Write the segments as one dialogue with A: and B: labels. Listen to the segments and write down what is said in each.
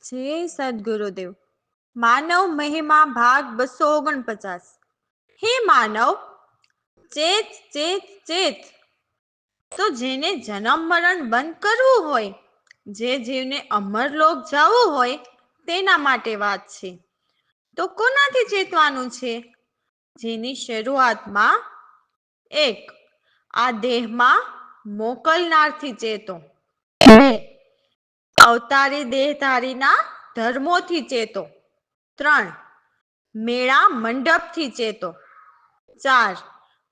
A: જય સદગુરુદેવ. માનવ મહિમા ભાગ 249. હે માનવ, ચેત ચેત ચેત. તો જેને જન્મ મરણ બંધ કરવું હોય, જે જીવને અમરલોક જવું હોય, તેના માટે વાત છે. તો કોનાથી ચેતવાનું છે? જેની શરૂઆતમાં 1. આ દેહમાં મોકલનારથી ચેતો. 2. અવતારી દેહધારીના ધર્મોથી ચેતો. 3. મેળા મંડપથી ચેતો. 4.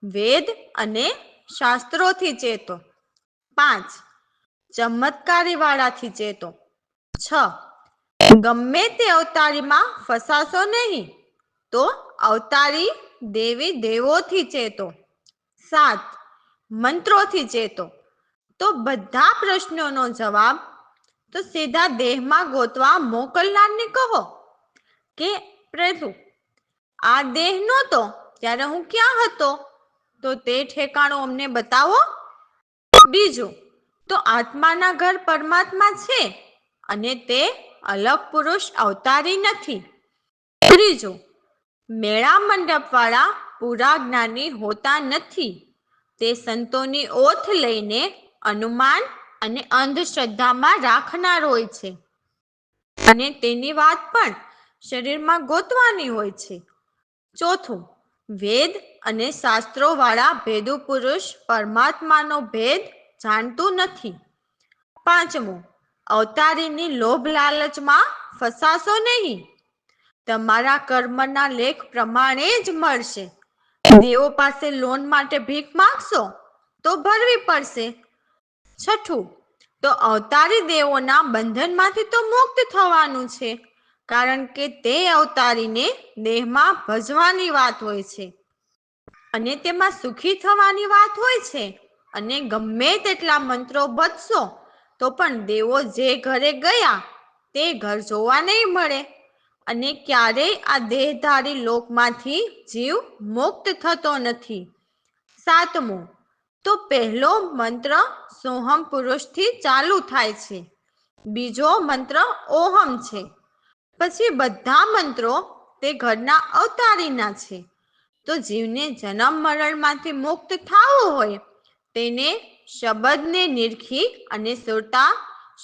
A: વેદ અને શાસ્ત્રોથી ચેતો. 5. ચમત્કારી વાળાથી ચેતો. 6. ગમે તે અવતારીમાં ફસાશો નહીં, તો અવતારી દેવી દેવોથી ચેતો. 7. મંત્રોથી ચેતો. તો બધા પ્રશ્નોનો જવાબ તો સીધા દેહમાં ગોતવા મોકલનારને કહો કે પ્રભુ, આ દેહ નહોતો ત્યારે હું ક્યાં હતો? તો તે ઠેકાણું અમને બતાવો. બીજું, તો આત્માના ઘર પરમાત્મા છે અને તે અલગ પુરુષ અવતારી નથી. ત્રીજું, મેળા મંડપ વાળા પૂરા જ્ઞાની હોતા નથી. તે સંતોની ઓથ લઈને અનુમાન અને અંધશ્રદ્ધામાં રાખનાર હોય છે અને તેની વાત પણ શરીરમાં ગોતવાની હોય છે. ચોથું, વેદ અને શાસ્ત્રો વાળા ભેદુ પુરુષ પરમાત્માનો ભેદ જાણતું નથી. પાંચમું, અવતારીની લોભ લાલચમાં ફસાશો નહીં. તમારા કર્મના લેખ પ્રમાણે જ મળશે. દેવો પાસે લોન માટે ભીખ માંગશો તો ભરવી પડશે. છઠ્ઠું, તો અવતારી દેવોના બંધનમાંથી તો મુક્ત થવાનું છે, કારણ કે તે અવતારીને દેહમાં ભજવાની વાત હોય છે અને તેમાં સુખી થવાની વાત હોય છે. અને ગમે તેટલા મંત્રો બચશો તો પણ દેવો જે ઘરે ગયા તે ઘર જોવા નહીં મળે અને ક્યારેય આ દેહધારી લોકમાંથી જીવ મુક્ત થતો નથી. સાતમું, તો પહેલો મંત્ર સોહમ પુરુષથી ચાલુ થાય છે. બીજો મંત્ર ઓહમ છે. પછી બધા મંત્રો તે ઘરના અવતારીના છે. તો જીવને જન્મ મરણમાંથી મુક્ત થવું હોય તેને શબ્દને નિરખી અને સુરતા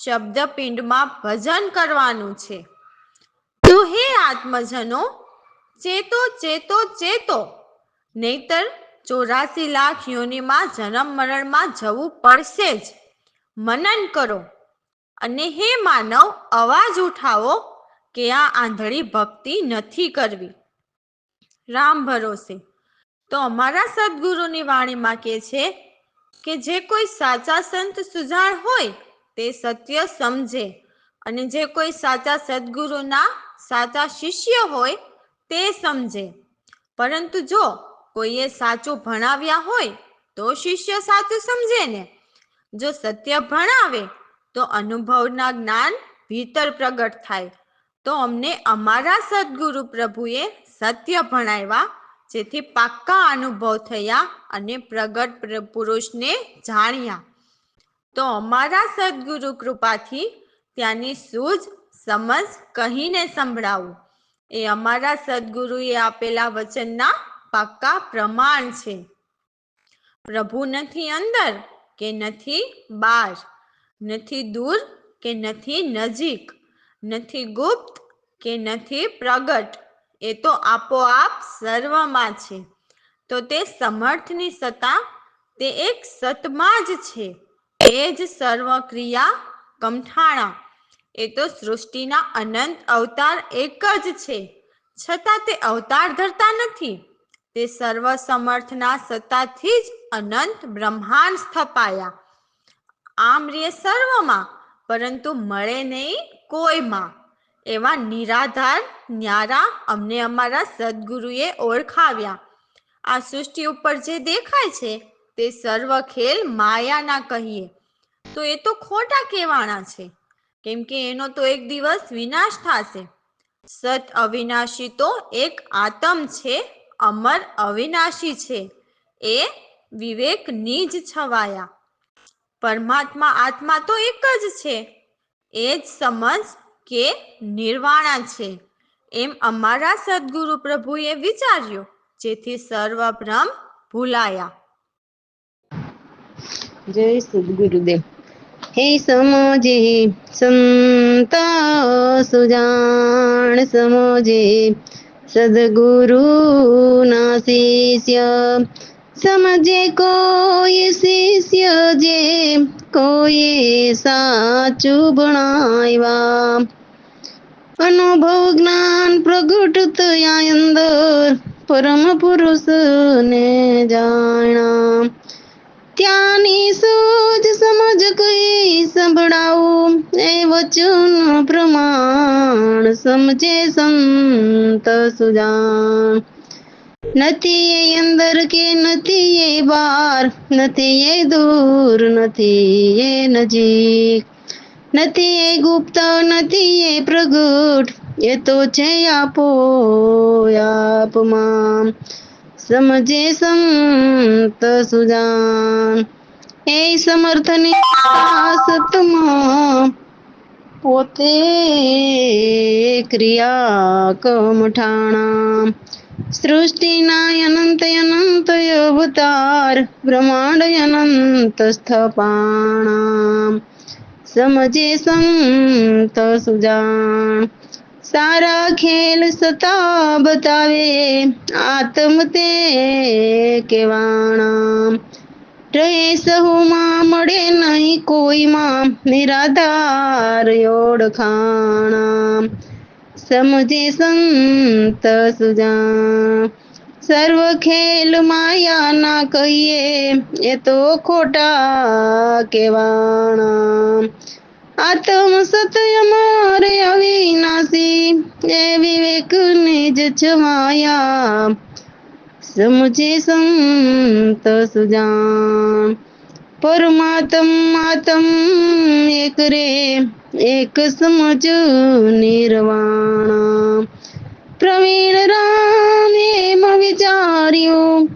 A: શબ્દપિંડમાં ભજન કરવાનું છે. તો હે આત્મજનો, ચેતો ચેતો ચેતો, નહીતર 84 લાખ યોનિમાં જન્મ મરણમાં જવું પડશે જ. મનન કરો અને હે માનવ, અવાજ ઉઠાવો કે આ આંધળી ભક્તિ નથી કરવી. રામ ભરોસે. તો અમારા સદગુરુની વાણીમાં કહે છે કે જે કોઈ સાચા સંત સુજાણ હોય તે સત્ય સમજે, અને જે કોઈ સાચા સદગુરુના સાચા શિષ્ય હોય તે સમજે. પરંતુ જો કોઈએ સાચું ભણાવ્યા હોય તો શિષ્ય સાચું સમજે ને. જો સત્ય ભણાવે તો અનુભવના જ્ઞાન ભીતર પ્રગટ થાય. તો અમને અમારા સદગુરુ પ્રભુએ સત્ય ભણાવ્યા, જેથી પાક્કા અનુભવ થયા અને પ્રગટ પુરુષને જાણ્યા. તો અમારા સદગુરુ કૃપાથી ત્યાંની સૂઝ સમજ કહીને સંભળાવું એ અમારા સદગુરુએ આપેલા વચનના પાક્કા પ્રમાણ છે. પ્રભુ નથી અંદર કે નથી બહાર, નથી દૂર કે નથી નજીક, નથી ગુપ્ત કે નથી પ્રગટ, એ તો આપોઆપ સર્વમાં છે. તો તે સમર્થની સત્તા તે એક સતમાં જ છે. એ જ સર્વ ક્રિયા કમઠાણા. એ તો સૃષ્ટિના અનંત અવતાર એક જ છે, છતાં તે અવતાર ધરતા નથી. તે સર્વ સમર્થના સત્તાથી જ અનંત બ્રહ્માંડ સ્થપાયા. આમ રે સર્વમાં, પરંતુ મળે નહીં કોઈમાં. એવા નિરાધાર ન્યારા અમને અમારા સદગુરુએ ઓળખાવ્યા. આ સૃષ્ટિ ઉપર જે દેખાય છે તે સર્વ ખેલ માયાના કહીએ તો એ તો ખોટા કહેવાના છે, કેમ કે એનો તો એક દિવસ વિનાશ થશે. સત અવિનાશી તો એક આત્મ છે, અમર અવિનાશી છે, એ વિવેક નિજ છવાયા. પરમાત્મા આત્મા તો એક જ છે, એ જ સમજ કે નિર્વાણા છે, એમ અમારા સદગુરુ પ્રભુએ વિચાર્યું, જેથી સર્વ ભ્રમ ભૂલાયા.
B: જય સદગુરુદેવ. હે સમજે સંતા સુજાણ, સમજે સદગુરુ ના શિષ્ય, સમજે કોઈ શિષ્ય જે કોઈ સાચું ભણાવ્યા. અનુભવ જ્ઞાન પ્રગટ થયા અંદર, પરમ પુરુષ ને જાણા. ત્યાંની સૂઝ સમજ કઈ સંભળાવું, એ વચન પ્રમાણ સમજે સંત સુજાણ. નથી એ અંદર કે નથી એ બહાર, નથી એ દૂર નથી એ નજીક, નથી એ ગુપ્ત નથી એ પ્રગટ, એ તો છે આપો આપમાં. સમજે સંત સુજાણ. એ સમર્થની સતમાં, પોતે ક્રિયા કમઠાણા. સૃષ્ટિના અનંત અનંત અવતાર, બ્રહ્માંડ અનંત સ્થપાણા. સમજે સંત સુજાણ. સારા ખેલ સતા બતાવે, આત્મ તે કેવાણા. રહે સહુમાં મળે નહીં કોઈમાં, નિરાધાર ઓળખાણા. સમજે સંત સુજાણ. સર્વ ખેલ માયા ના કહીએ, એ તો ખોટા કેવાણા. આત્મ સત્ય મારે અવિનાશી, એ વિવેક નિજ છમાયા. સમજે સંત સુજાણ. પરમાત્મ એક રે, એક સમજ નિર્વાણા. પ્રવીણ રામ એમ વિચાર્યું,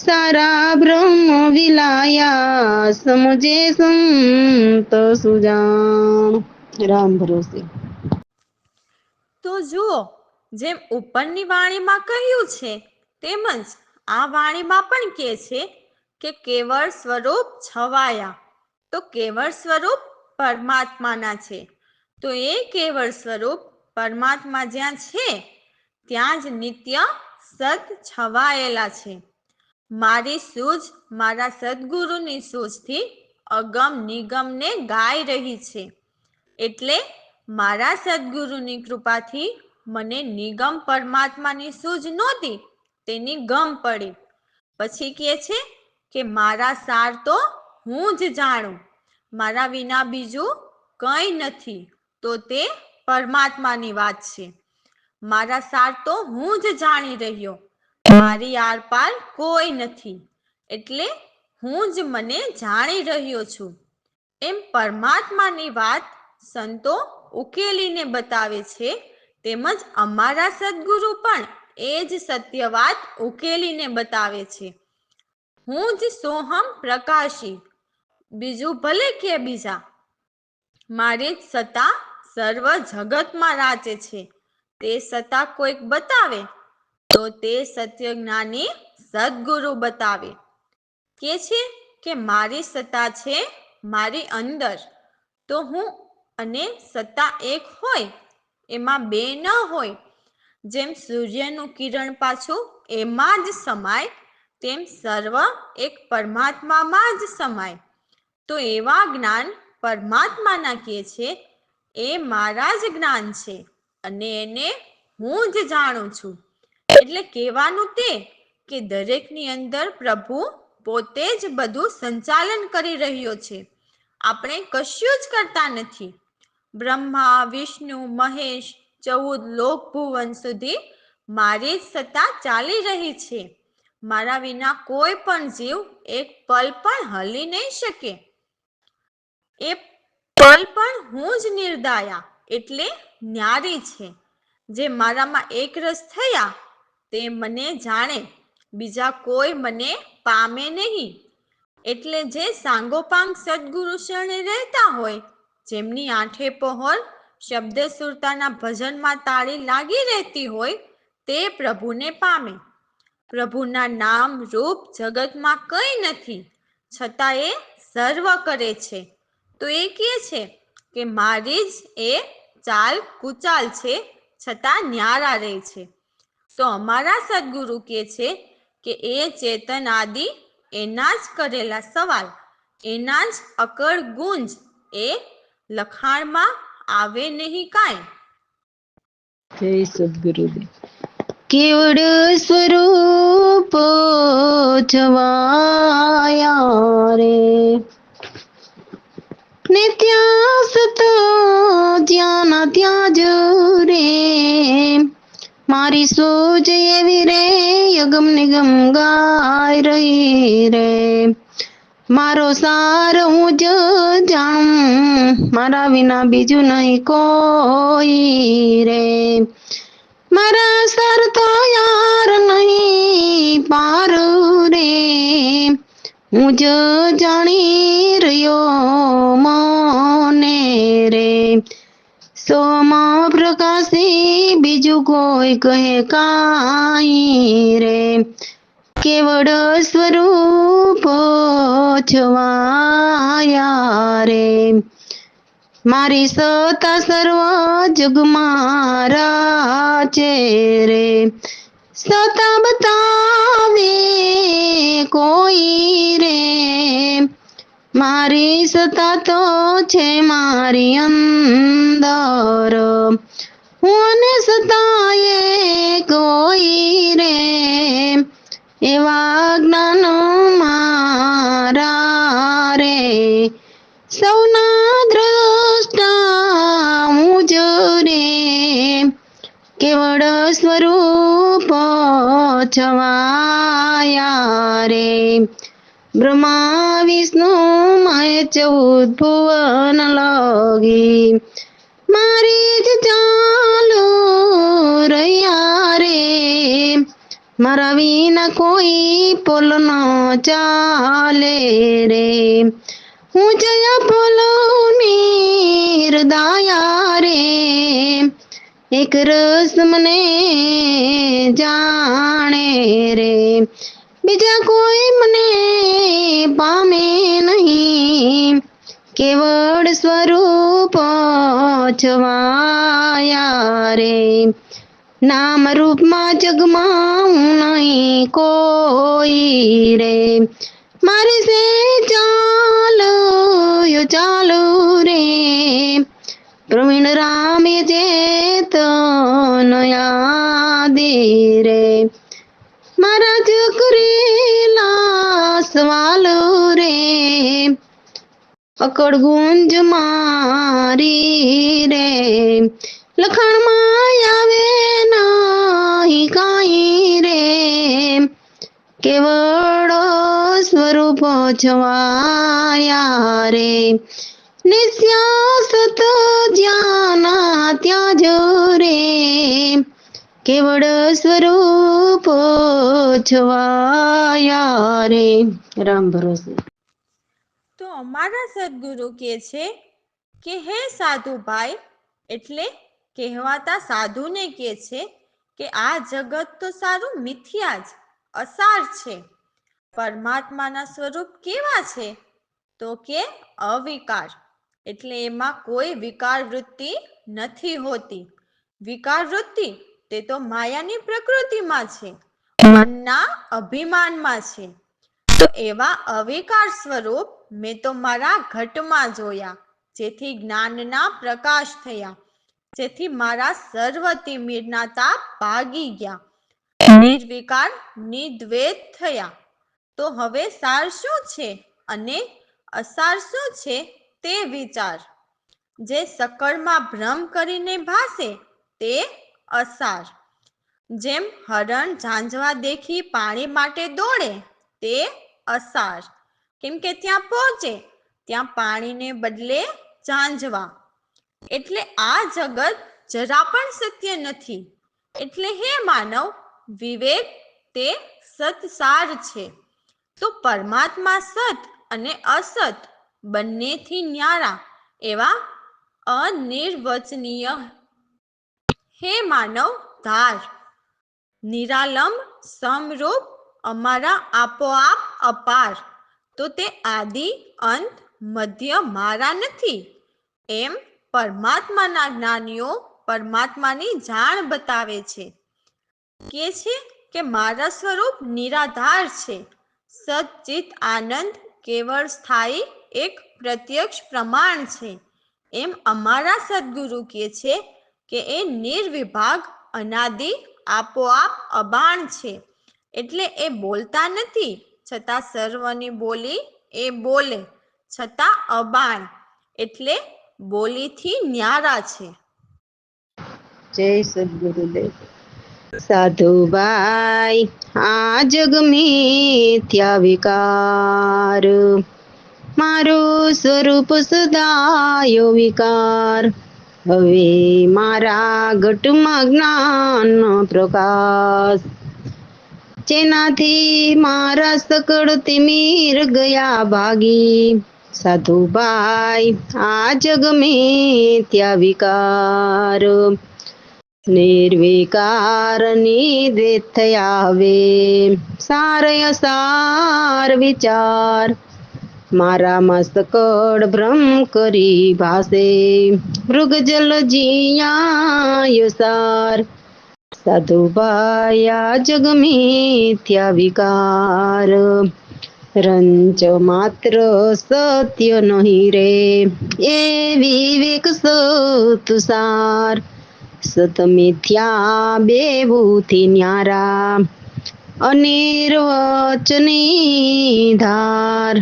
B: સારા બ્રહ્મ વિલાયા. સમજે સંત સુજાણ. રામ ભરોસે.
A: તો જુઓ, જેમ ઉપરની વાણીમાં કહ્યું છે, તેમજ આ વાણીમાં પણ કહે છે કે કેવળ સ્વરૂપ છવાયા. તો કેવળ સ્વરૂપ પરમાત્માના છે. તો એ કેવળ સ્વરૂપ પરમાત્મા જ્યાં છે, ત્યાં જ નિત્ય સત છવાયેલા છે. મારી સૂઝ મારા સદગુરુની સૂઝથી અગમ નિગમને ગાઈ રહી છે. એટલે મારા સદગુરુની કૃપાથી મને નિગમ પરમાત્માની સૂઝ નહોતી, તેની ગમ પડી. પછી કહે છે કે મારા સાર તો હું જ જાણું, મારા વિના બીજું કંઈ નથી. તો તે પરમાત્માની વાત છે. મારા સાર તો હું જ જાણી રહ્યો, મારી આરપાર કોઈ નથી. એટલે હું જ મને જાણી રહ્યો છું. એમ પરમાત્માની વાત સંતો ઉકેલીને બતાવે છે, તેમજ અમારા સદગુરુ પણ એ જ સત્ય વાત ઉકેલીને બતાવે છે. હું જ સોહમ પ્રકાશી, બીજું ભલે કે બીજા, મારી જ સત્તા સર્વ જગતમાં રાચે છે. તે સત્તા કોઈક બતાવે, તો તે સત્ય જ્ઞાની સદગુરુ બતાવે. કે છે કે મારી સત્તા છે મારી અંદર, તો હું અને સત્તા એક હોય, એમાં બે ન હોય. જેમ સૂર્યનું કિરણ પાછું એમાં જ સમાય, તેમ સર્વ એક પરમાત્મામાં જ સમાય. તો એવા જ્ઞાન પરમાત્માના કહે છે, એ મારા જ જ્ઞાન છે અને એને હું જ જાણું છું. એટલે કહેવાનું તે કે દરેકની અંદર પ્રભુ પોતે જ બધું સંચાલન કરી રહ્યો છે. આપણે કશું જ કરતા નથી. બ્રહ્મા, વિષ્ણુ, મહેશ, 14 લોક ભુવન સુધી મારી જ સત્તા ચાલી રહી છે. મારા વિના કોઈ પણ જીવ એક પલ પણ હલી નહીં શકે. એ પલ પણ હું જ નિર્દાયા, એટલે ન્યારી છે. જે મારામાં એક રસ થયા, તે મને જાણે, બીજા કોઈ મને પામે નહીં. એટલે જે સાંગોપાંગ સદગુરુ શરણે રહેતા હોય, જેમની આંખે પહોર શબ્દ સુરતાના ભજનમાં તાળી લાગી રહેતી હોય તે પ્રભુને પામે. પ્રભુના નામ રૂપ જગતમાં કંઈ નથી, છતાં એ સર્વ કરે છે. તો એ કહે છે કે મારી જ એ ચાલ કુચાલ છે, છતાં ન્યારા રહે છે. તો અમારા સદગુરુ કહે છે કે એ ચેતન આદિ, એના જ કરેલા સવાલ, એના જ અકળ ગુંજ, એ લખાણમાં આવે નહીં કાંઈ.
B: જય સદગુરુદેવ. કેવડ સ્વરૂપ છવાયા રે, ને ત્યાં સત જ્યાં ના ત્યાં જ રે, મારી સોચ એવી રે અગમ નિગમ ગાય રહી રે, મારો સાર હું જ જાણું, મારા વિના બીજું નહીં કોઈ રે, મારા સર તો યાર નહીં પાર રે, હું જ જાણી રહ્યો મને રે, સોમાં પ્રકાશી બીજું કોઈ કહે કાંઈ રે, કેવડ સ્વરૂપ છવાયા રે, મારી સત્તા સર્વ જગમાં રાચે રે, સત્તા બતાવે કોઈ રે, મારી સત્તા તો છે મારી અંદર, હું અને સત્તા એ કોઈ રે, એવા જ્ઞાન મારા રે, સૌના દ્રષ્ટા હું જ રે, કેવડ સ્વરૂપ છવાયા રે, બ્રહ્મા વિષ્ણુ મય 14 ભુવન લાગી, મારી જ ચાલો રહ્યા રે, મારા વિના કોઈ પોલ ન ચાલે રે, હું જયા પોલો નિર્દયા રે, એક રસ મને જાણે રે, બીજા કોઈ મને પામે નહીં, કેવળ સ્વરૂપ છવાયા રે, નામ રૂપમાં જગમાં હું નહીં કોઈ રે, મારી સે ચાલો ચાલો રે, પ્રવીણ રામ જે તનયાદે રે, મારા જ કરેલા સવાલો રે, અકળ ગુંજ મારી રે, લખાણમાં આવે નહીં કાંઈ રે, કેવળ સ્વરૂપ છવાયા રે, નિશ્યાસત જ્યાં ત્યાં જ રે, કેવળ સ્વરૂપ છવાયા રે. રામ ભરોસે.
A: તો અમારા સદગુરુ કહે છે કે હે સાધુ ભાઈ, એટલે કહેવાતા સાધુને કહે છે કે આ જગત તો સારું મિથ્યા જ, અસાર છે. પરમાત્માના સ્વરૂપ કેવા છે? તો કે અવિકાર, એટલે એમાં કોઈ વિકાર વૃત્તિ નથી હોતી. વિકાર વૃત્તિ તે તો માયાની પ્રકૃતિમાં છે, મનના અભિમાનમાં છે. તો એવા અવિકાર સ્વરૂપ મેં તો મારા ઘટમાં જોયા, જેથી જ્ઞાનના પ્રકાશ થયા, જેથી મારા સર્વ તિમિરના તાપ ભાગી ગયા, નિર્વિકાર નિદ્વેત થયા. તો હવે સાર શું છે અને અસાર શું છે તે વિચાર. જે સકળમાં ભ્રમ કરીને ભાસે તે અસાર. જેમ હરણ ઝાંઝવા દેખી પાણી માટે દોડે તે અસાર, કેમ કે ત્યાં પહોંચે ત્યાં પાણીને બદલે ઝાંઝવા. એટલે આ જગત જરા પણ સત્ય નથી. એટલે હે માનવ, વિવેક તે સત્સાર છે. તો પરમાત્મા સત અને અસત બંનેથી ન્યારા એવા અનિર્વચનીય હે માનવ ધાર, નિરાલંબ સમરૂપ અમારા આપોઆપ અપાર, તો તે આદિ અંત મધ્ય મારા નથી. એમ પરમાત્માના જ્ઞાનીઓ પરમાત્માની જાણ બતાવે છે. કે છે કે મારા સ્વરૂપ નિરાધાર છે. સચ્ચિત આનંદ કેવળ સ્થાયી એક પ્રત્યક્ષ પ્રમાણ છે. એમ અમારા સદગુરુ કહે છે કે એ નિર્વિભાગ અનાદિ આપોઆપ અબાણ છે. એટલે એ બોલતા નથી, છતાં સર્વની બોલી એ બોલે, છતાં અબાણ, એટલે બોલીથી ન્યારા છે.
B: જય સદગુરુદેવ. સાધુભાઈ આ જગ મિથ્યા વિકાર, મારું સ્વરૂપ સદાયો વિકાર. હવે મારા ઘટમાં જ્ઞાનનો પ્રકાશ, જેનાથી મારા સકળ તિમિર ગયા ભાગી. સાધુભાઈ આ જગ મિથ્યા વિકાર, નિર્વિકાર નિર્દેત થયા હવે સારય સાર વિચાર. મારામાં સકળ ભ્રમ કરી ભાસે, મૃગજલ જીયા સાર. સાધુભાઈ આ જગ મિથ્યા વિકાર, રંચ માત્ર સત્ય નહીં રે, એ વિવેક સતુસાર. સત મિથ્યા બેવુથી ન્યારા, અનિર્વચની ધાર.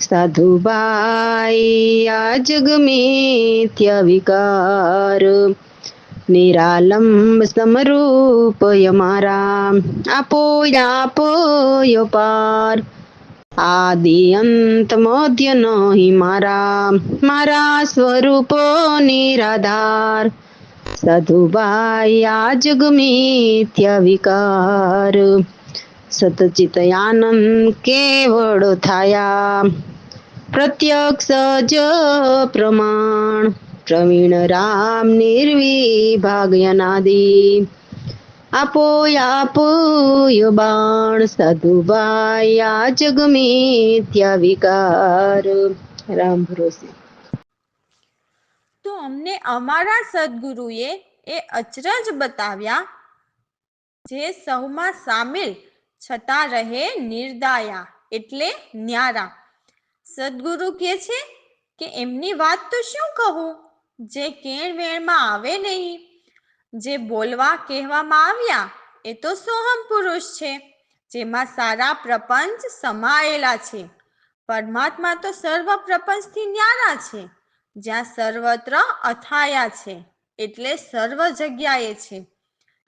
B: સાધુભાઈ આ જગ મિથ્યા વિકાર, નિરાલંબ સમરૂપ અમારા આપોયો પાર. આદિ અંત મધ્ય નહીં મારા, મારા સ્વરૂપો નિરાધાર. સાધુભાઈ આ જગ મિથ્યા વિકાર, સતચિત આનંદ કેવળ થાયા, પ્રત્યક્ષ જ પ્રમાણ. પ્રવીણ રામ નિર્વિભાગ અનાદિ, આપોયો બાણ. સાધુભાઈ આ જગ મિથ્યા વિકાર. રામ ભરોસે.
A: તો અમને અમારા સદગુરુએ એ અચરજ બતાવ્યા, જે સૌમાં સામેલ છતાં રહે નિર્દાયા, એટલે ન્યારા. સદગુરુ કહે છે કે એમની વાત તો શું કહું, જે કેણ વેણમાં આવે નહીં. જે બોલવા કહેવામાં આવ્યા એ તો સોહમ પુરુષ છે, જેમાં સારા પ્રપંચ સમાયેલા છે. પરમાત્મા તો સર્વ પ્રપંચથી ન્યારા છે, જ્યાં સર્વત્ર અથાયા છે, એટલે સર્વ જગ્યાએ છે.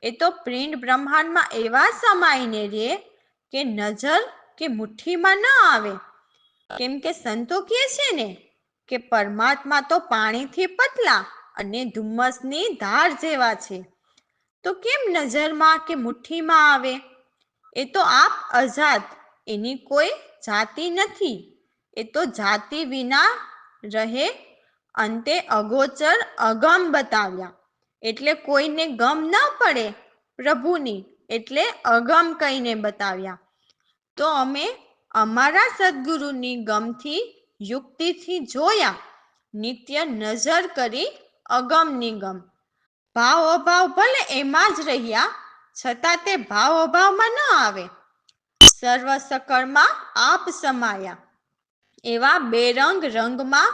A: એ તો પિંડ બ્રહ્માંડમાં એવા સમાઈને રે કે નજર કે મુઠ્ઠીમાં ન આવે. કેમ કે સંતો કહે છે ને કે પરમાત્મા તો પાણીથી પતલા અને ધુમ્મસની ધાર જેવા છે, તો કેમ નજરમાં કે મુઠ્ઠીમાં આવે? એ તો આપ અજાત, એની કોઈ જાતિ નથી. એ તો જાતિ વિના રહે, અંતે અગોચર અગમ બતાવ્યા, એટલે કોઈને ગમ ન પડે પ્રભુની, એટલે અગમ કહીને બતાવ્યા. તો અમે અમારા સદગુરુની ગમથી યુક્તિથી જોયા, નિત્ય નજર કરી અગમ નિગમ. ભાવ અભાવ ભલે એમાં જ રહ્યા, છતાં તે ભાવ અભાવમાં ન આવે. સર્વ સકળમાં આપ સમાયા, એવા બેરંગ રંગમાં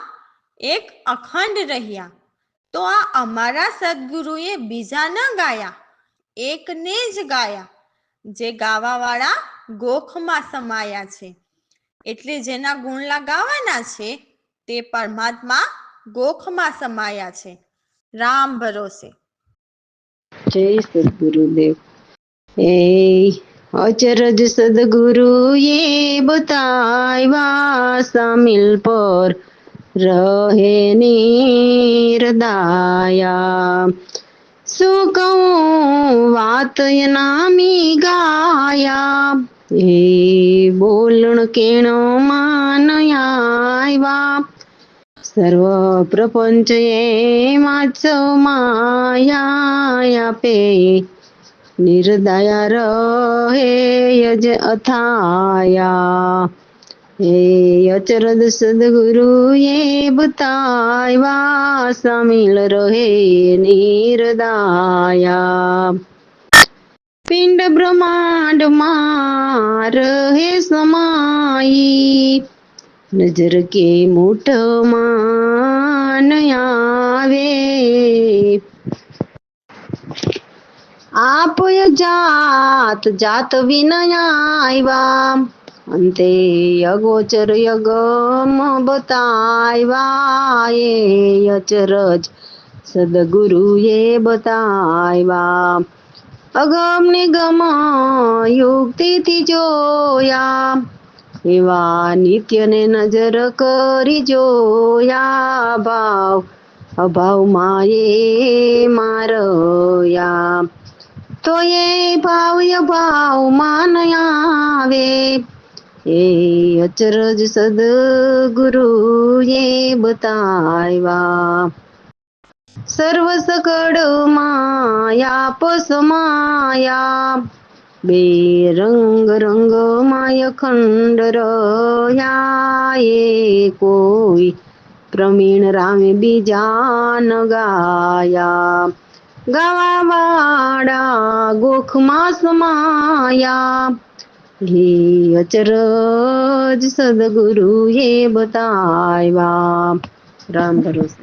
A: એક અખંડ રહ્યા. તો આ અમારા સદગુરુએ બીજા ન ગાયા, એકને જ ગાયા, જે ગાવાવાળા ગોખમાં સમાયા છે. એટલે જેના ગુણલા ગાવાના છે તે પરમાત્મા ગોખમાં સમાયા છે. રામ ભરોસે.
B: જય સદગુરુદેવ. એ અચરજ સદગુરુએ બતાવ્યા, સામિલ પર રહે નિર્દાયા. શું કહું વાત નામી ગાયા, એ બોલણ કેણો માન આવ્યા. સર્વ પ્રપંચ એમાં જ માયા આપે, નિર્દયા રહે યજ અથાયા. હે અચરજ સદગુરુ એ બતાવ્યા, સામિલ રહે નિર્દયા. પિંડ બ્રહ્માંડમાં રહે સમાઈ, નજર કે મુઠમાં ન આવે. આપય જાત જાત વિનય આવ્યા, અંતે અગોચર યગમ બતાવ્યા. એ અચરજ સદગુરુએ બતાવ્યા, અગમ નિગમ યુક્તિથી જોયા, એવા નિત્યને નજર કરી જોયા. ભાવ અભાવમાં એ મારયા, તો એ ભાવ્ય ભાવમાં ન આવે. એ અચરજ સદગુરુએ બતાવ્યા, સર્વ સકળ માયા પસમાયા, બે રંગ રંગ માય ખંડ રહ્યા. એ કોઈ પ્રવીણ રામે બીજા ન ગાયા, ગાવા વાળા ગોખમાં સમાયા. હે અચરજ સદગુરુએ બતાવ્યા. રામ ભરોસે.